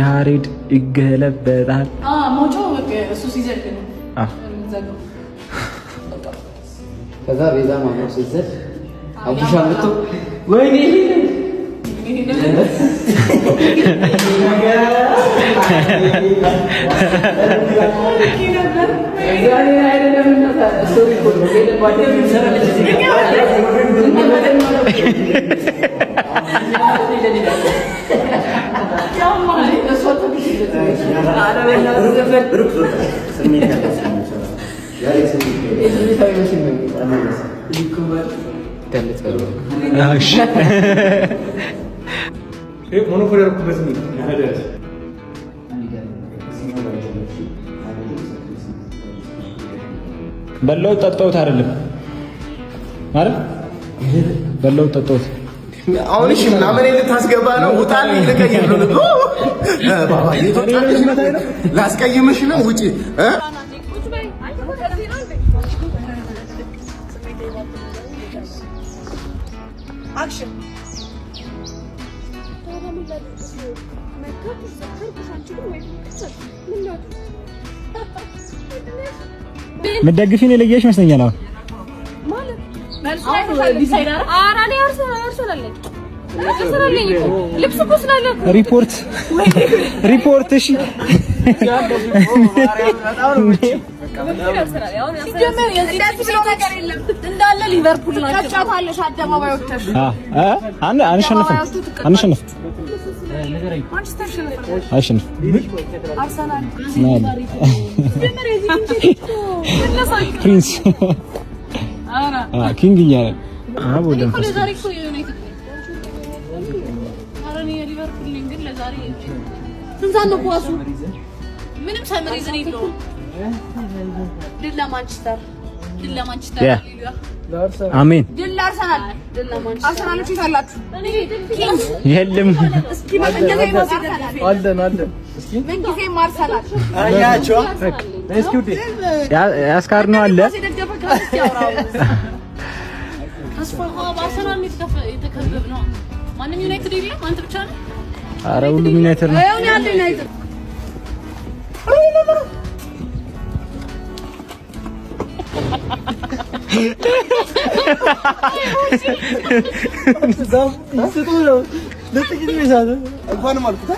ያሬድ ይገለበጣል። ሞጆ እሱ ሲዘግ ነው። ከዛ ቤዛ ማሞ ሲዘግ አቡሻ መጥቶ ወይኔ በለው ጠጣውት አይደለም ማለት በለው ጠጣውት አሁን እሺ ምናምን ልታስገባ ነው? ውጣልኝ፣ ልቀይር ነው ልቆ ባባ ይተጣልሽ ነው ላስቀይምሽ ነው ውጪ አክሽን ምትደግፊን የለየሽ መስለኛል። ሪፖርት እሺ እንዳለ ሊቨርፑል ናቸው። አደባባይ ወጥተሽ አንሸነፍም አይሸነፍ ፕሪንስ ኪንግ እያለ ምንም ሳይመሪዝን የለውም። ድል ለማንቸስተር አሜን። ድል ለአርሰናል፣ ድል ለማንቸስተር። አርሰናሎች የታላችሁ? የለም እስኪ አለን እስኪ ምን ጊዜ ማርሰናል አያቸው እስኪ ውዴ ያስካር ነው አለ ተስፋ በአርሰናል የተከበብ ነው። ማንም ዩናይትድ የለም፣ አንተ ብቻ ነህ። ኧረ ሁሉም ዩናይትድ ነው። አሁን ያለ ዩናይትድ እንኳንም አልኩት